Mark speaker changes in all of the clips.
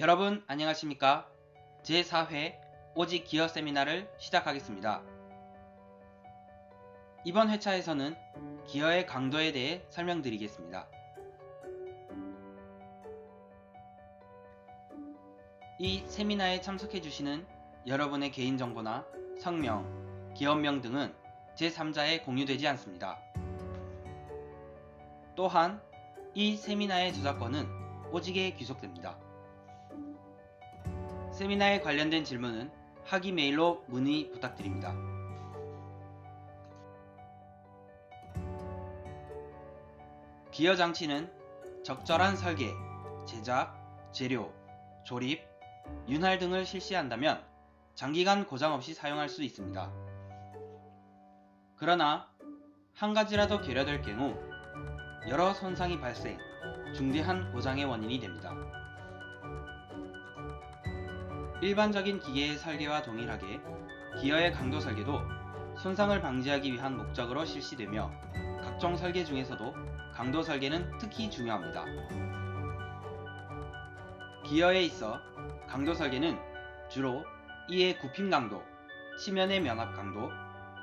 Speaker 1: 여러분 안녕하십니까? 제4회 오직 기어 세미나를 시작하겠습니다. 이번 회차에서는 기어의 강도에 대해 설명드리겠습니다. 이 세미나에 참석해주시는 여러분의 개인정보나 성명, 기업명 등은 제3자에 공유되지 않습니다. 또한 이 세미나의 저작권은 오직에 귀속됩니다. 세미나에 관련된 질문은 하기 메일로 문의 부탁드립니다. 기어 장치는 적절한 설계, 제작, 재료, 조립, 윤활 등을 실시한다면 장기간 고장 없이 사용할 수 있습니다. 그러나 한 가지라도 결여될 경우 여러 손상이 발생, 중대한 고장의 원인이 됩니다. 일반적인 기계의 설계와 동일하게 기어의 강도 설계도 손상을 방지하기 위한 목적으로 실시되며 각종 설계 중에서도 강도 설계는 특히 중요합니다. 기어에 있어 강도 설계는 주로 이의 굽힘 강도, 치면의 면압 강도,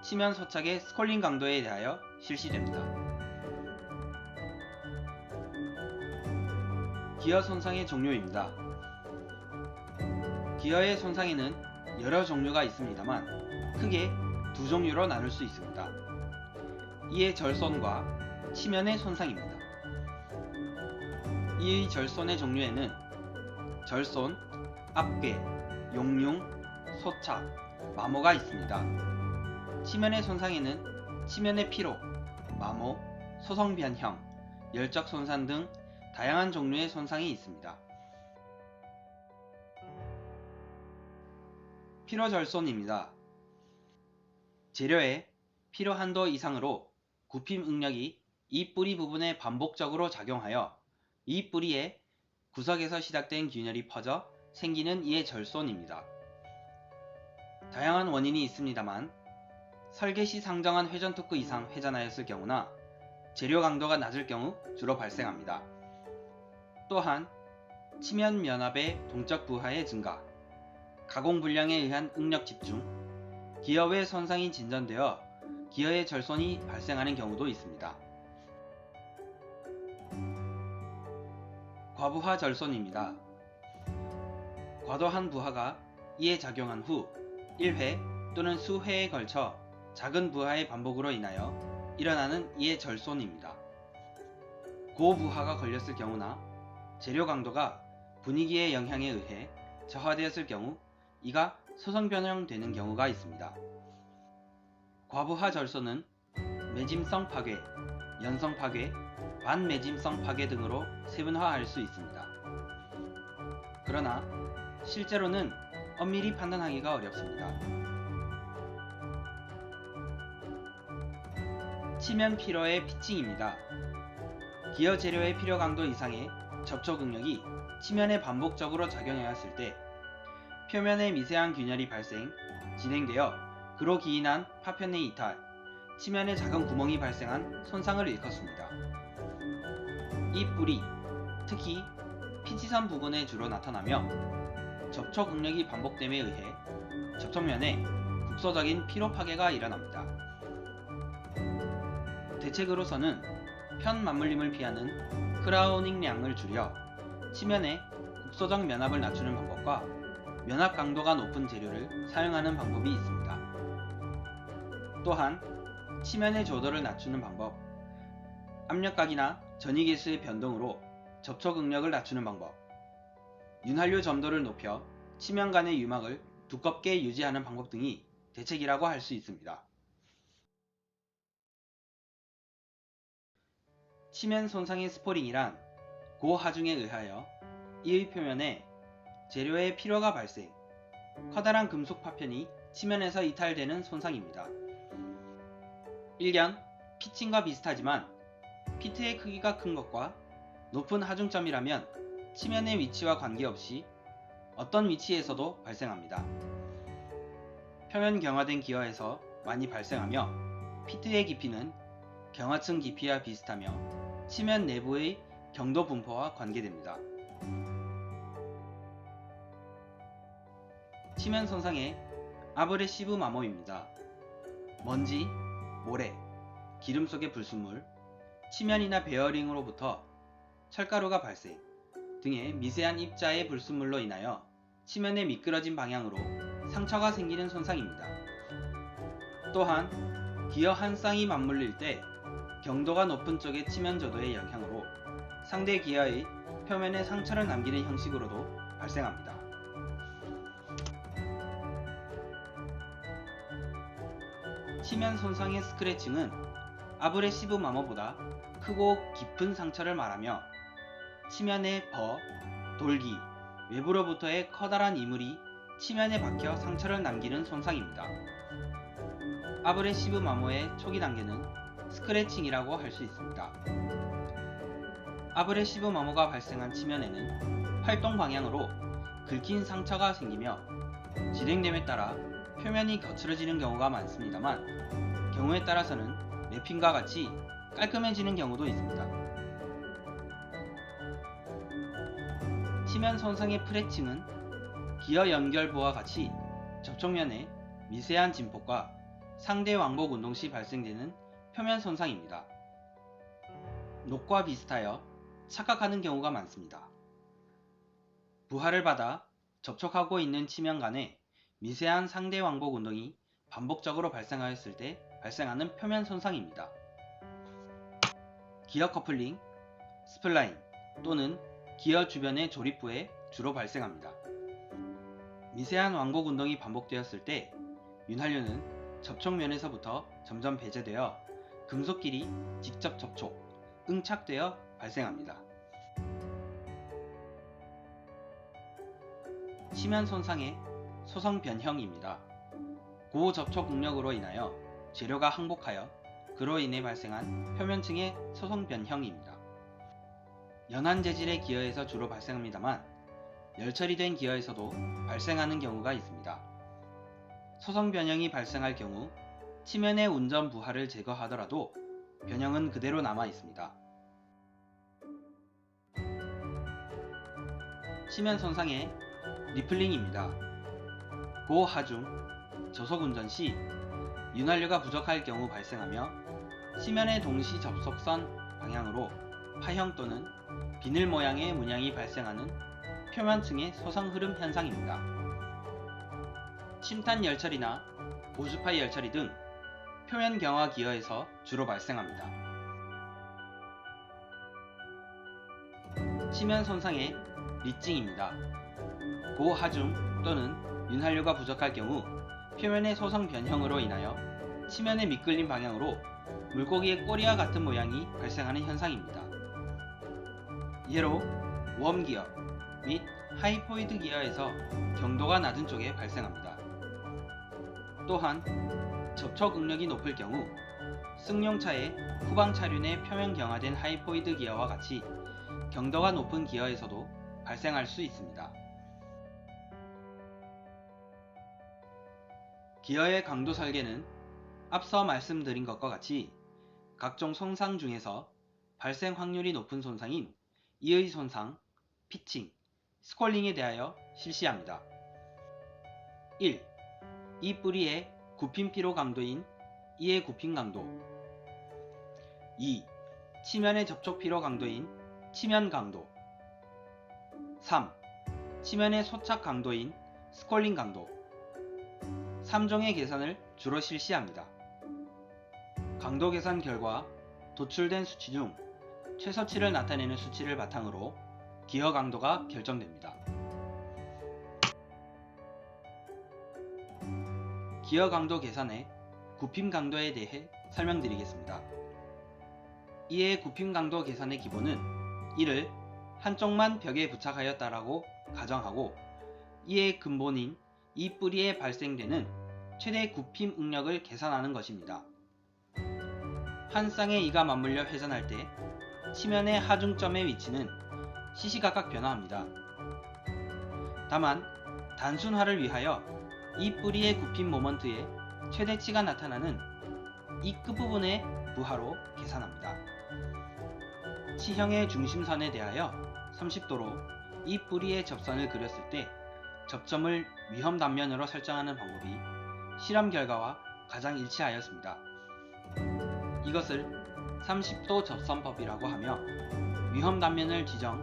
Speaker 1: 치면 소착의 스콜링 강도에 대하여 실시됩니다. 기어 손상의 종류입니다. 기어의 손상에는 여러 종류가 있습니다만 크게 두 종류로 나눌 수 있습니다. 이의 절손과 치면의 손상입니다. 이의 절손의 종류에는 절손, 압괴, 용융, 소착, 마모가 있습니다. 치면의 손상에는 치면의 피로, 마모, 소성 변형, 열적 손상 등 다양한 종류의 손상이 있습니다. 피로절손입니다. 재료에 피로 한도 이상으로 굽힘 응력이 이 뿌리 부분에 반복적으로 작용하여 이 뿌리의 구석에서 시작된 균열이 퍼져 생기는 이의 절손입니다. 다양한 원인이 있습니다만 설계 시 상정한 회전 토크 이상 회전하였을 경우나 재료 강도가 낮을 경우 주로 발생합니다. 또한 치면 면압의 동적 부하의 증가, 가공 불량에 의한 응력 집중, 기어 외 손상이 진전되어 기어의 절손이 발생하는 경우도 있습니다. 과부하 절손입니다. 과도한 부하가 이에 작용한 후 1회 또는 수회에 걸쳐 작은 부하의 반복으로 인하여 일어나는 이의 절손입니다. 고부하가 걸렸을 경우나 재료 강도가 분위기의 영향에 의해 저하되었을 경우 이가 소성 변형되는 경우가 있습니다. 과부하 절손은 매짐성 파괴, 연성 파괴, 반매짐성 파괴 등으로 세분화할 수 있습니다. 그러나 실제로는 엄밀히 판단하기가 어렵습니다. 치면 피로의 피칭입니다. 기어 재료의 피로 강도 이상의 접촉 응력이 치면에 반복적으로 작용하였을 때 표면에 미세한 균열이 발생, 진행되어 그로 기인한 파편의 이탈, 치면에 작은 구멍이 발생한 손상을 일컫습니다. 이 뿌리, 특히 피치선 부분에 주로 나타나며 접촉 응력이 반복됨에 의해 접촉면에 국소적인 피로 파괴가 일어납니다. 대책으로서는 편 맞물림을 피하는 크라우닝량을 줄여 치면에 국소적 면압을 낮추는 방법과 면압 강도가 높은 재료를 사용하는 방법이 있습니다. 또한 치면의 조도를 낮추는 방법, 압력각이나 전이계수의 변동으로 접촉 응력을 낮추는 방법, 윤활유 점도를 높여 치면 간의 유막을 두껍게 유지하는 방법 등이 대책이라고 할 수 있습니다. 치면 손상의 스포링이란 고하중에 의하여 이의 표면에 재료의 피로가 발생, 커다란 금속 파편이 치면에서 이탈되는 손상입니다. 일견 피칭과 비슷하지만 피트의 크기가 큰 것과 높은 하중점이라면 치면의 위치와 관계없이 어떤 위치에서도 발생합니다. 표면 경화된 기어에서 많이 발생하며 피트의 깊이는 경화층 깊이와 비슷하며 치면 내부의 경도 분포와 관계됩니다. 치면 손상의 아브레시브 마모입니다. 먼지, 모래, 기름 속의 불순물, 치면이나 베어링으로부터 철가루가 발생 등의 미세한 입자의 불순물로 인하여 치면의 미끄러진 방향으로 상처가 생기는 손상입니다. 또한 기어 한 쌍이 맞물릴 때 경도가 높은 쪽의 치면 저도의 영향으로 상대 기어의 표면에 상처를 남기는 형식으로도 발생합니다. 치면 손상의 스크래칭은 아브레시브 마모보다 크고 깊은 상처를 말하며 치면의 버, 돌기, 외부로부터의 커다란 이물이 치면에 박혀 상처를 남기는 손상입니다. 아브레시브 마모의 초기 단계는 스크래칭이라고 할 수 있습니다. 아브레시브 마모가 발생한 치면에는 활동 방향으로 긁힌 상처가 생기며 진행됨에 따라 표면이 거칠어지는 경우가 많습니다만 경우에 따라서는 랩핑과 같이 깔끔해지는 경우도 있습니다. 치면 손상의 프레칭은 기어 연결부와 같이 접촉면에 미세한 진폭과 상대 왕복 운동 시 발생되는 표면 손상입니다. 녹과 비슷하여 착각하는 경우가 많습니다. 부하를 받아 접촉하고 있는 치면 간에 미세한 상대 왕복 운동이 반복적으로 발생하였을 때 발생하는 표면 손상입니다. 기어 커플링, 스플라인 또는 기어 주변의 조립부에 주로 발생합니다. 미세한 왕복 운동이 반복되었을 때 윤활유는 접촉면에서부터 점점 배제되어 금속끼리 직접 접촉, 응착되어 발생합니다. 치면 손상의 소성 변형입니다. 고접촉 응력으로 인하여 재료가 항복하여 그로 인해 발생한 표면층의 소성 변형입니다. 연한 재질의 기어에서 주로 발생합니다만 열처리된 기어에서도 발생하는 경우가 있습니다. 소성 변형이 발생할 경우 치면의 운전 부하를 제거하더라도 변형은 그대로 남아 있습니다. 치면 손상의 리플링입니다. 고하중, 저속 운전 시 윤활유가 부족할 경우 발생하며 치면의 동시 접속선 방향으로 파형 또는 비늘 모양의 문양이 발생하는 표면층의 소성 흐름 현상입니다. 침탄 열처리나 보주파 열처리 등 표면 경화 기어에서 주로 발생합니다. 치면 손상의 리칭입니다. 고하중 또는 윤활유가 부족할 경우 표면의 소성 변형으로 인하여 치면의 미끌림 방향으로 물고기의 꼬리와 같은 모양이 발생하는 현상입니다. 예로 웜기어 및 하이포이드 기어에서 경도가 낮은 쪽에 발생합니다. 또한 접촉 응력이 높을 경우 승용차의 후방 차륜의 표면 경화된 하이포이드 기어와 같이 경도가 높은 기어에서도 발생할 수 있습니다. 기어의 강도 설계는 앞서 말씀드린 것과 같이 각종 손상 중에서 발생 확률이 높은 손상인 이의 손상, 피칭, 스콜링에 대하여 실시합니다. 1. 이 뿌리의 굽힘 피로 강도인 이의 굽힘 강도. 2. 치면의 접촉 피로 강도인 치면 강도. 3. 치면의 소착 강도인 스콜링 강도. 3종의 계산을 주로 실시합니다. 강도 계산 결과 도출된 수치 중 최소치를 나타내는 수치를 바탕으로 기어 강도가 결정됩니다. 기어 강도 계산의 굽힘 강도에 대해 설명드리겠습니다. 이의 굽힘 강도 계산의 기본은 이를 한쪽만 벽에 부착하였다라고 가정하고 이의 근본인 이 뿌리에 발생되는 최대 굽힘 응력을 계산하는 것입니다. 한 쌍의 이가 맞물려 회전할 때 치면의 하중점의 위치는 시시각각 변화합니다. 다만 단순화를 위하여 이 뿌리의 굽힘 모먼트의 최대치가 나타나는 이 끝부분의 부하로 계산합니다. 치형의 중심선에 대하여 30도로 이 뿌리의 접선을 그렸을 때 접점을 위험 단면으로 설정하는 방법이 실험 결과와 가장 일치하였습니다. 이것을 30도 접선법이라고 하며 위험 단면을 지정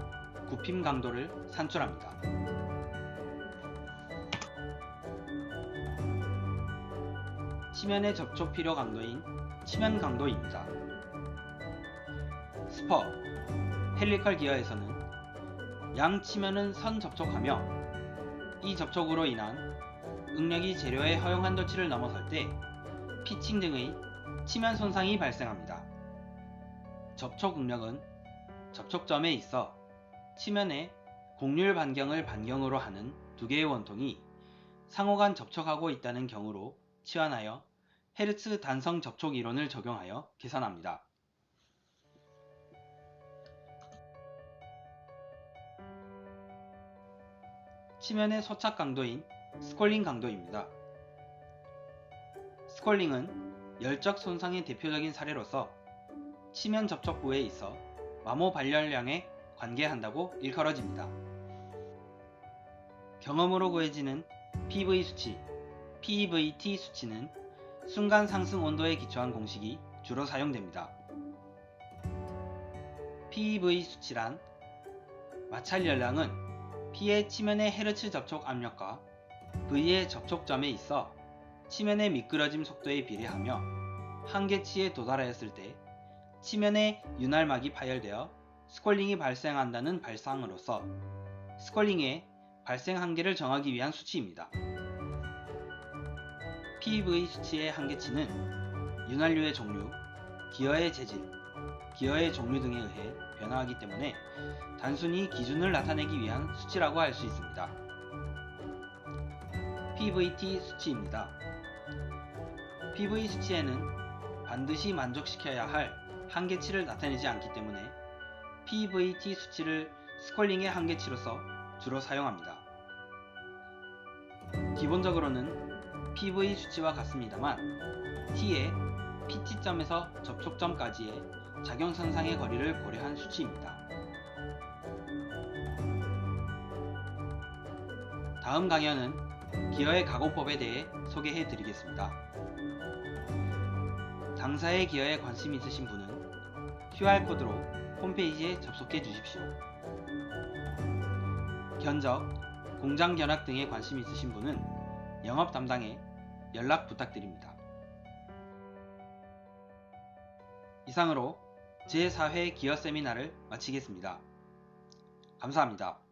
Speaker 1: 굽힘 강도를 산출합니다. 치면의 접촉 필요 강도인 치면 강도입니다. 스퍼, 헬리컬 기어에서는 양 치면은 선 접촉하며 이 접촉으로 인한 응력이 재료의 허용 한도치를 넘어설 때 피칭 등의 치면 손상이 발생합니다. 접촉 응력은 접촉점에 있어 치면의 곡률 반경을 반경으로 하는 두 개의 원통이 상호간 접촉하고 있다는 경우로 치환하여 헤르츠 단성 접촉 이론을 적용하여 계산합니다. 치면의 소착 강도인 스콜링 강도입니다. 스콜링은 열적 손상의 대표적인 사례로서 치면 접촉부에 있어 마모 발열량에 관계한다고 일컬어집니다. 경험으로 구해지는 PV 수치, PVT 수치는 순간 상승 온도에 기초한 공식이 주로 사용됩니다. PV 수치란 마찰 열량은 P의 치면의 헤르츠 접촉 압력과 V의 접촉점에 있어 치면의 미끄러짐 속도에 비례하며 한계치에 도달하였을 때 치면의 윤활막이 파열되어 스콜링이 발생한다는 발상으로서 스콜링의 발생 한계를 정하기 위한 수치입니다. PV 수치의 한계치는 윤활유의 종류, 기어의 재질, 기어의 종류 등에 의해 변화하기 때문에 단순히 기준을 나타내기 위한 수치라고 할 수 있습니다. PVT 수치입니다. PV 수치에는 반드시 만족시켜야 할 한계치를 나타내지 않기 때문에 PVT 수치를 스콜링의 한계치로서 주로 사용합니다. 기본적으로는 PV 수치와 같습니다만 T의 P치점에서 접촉점까지의 작용선상의 거리를 고려한 수치입니다. 다음 강연은 기어의 가공법에 대해 소개해 드리겠습니다. 당사의 기어에 관심 있으신 분은 QR코드로 홈페이지에 접속해 주십시오. 견적, 공장 견학 등에 관심 있으신 분은 영업 담당에 연락 부탁드립니다. 이상으로 제4회 기어 세미나를 마치겠습니다. 감사합니다.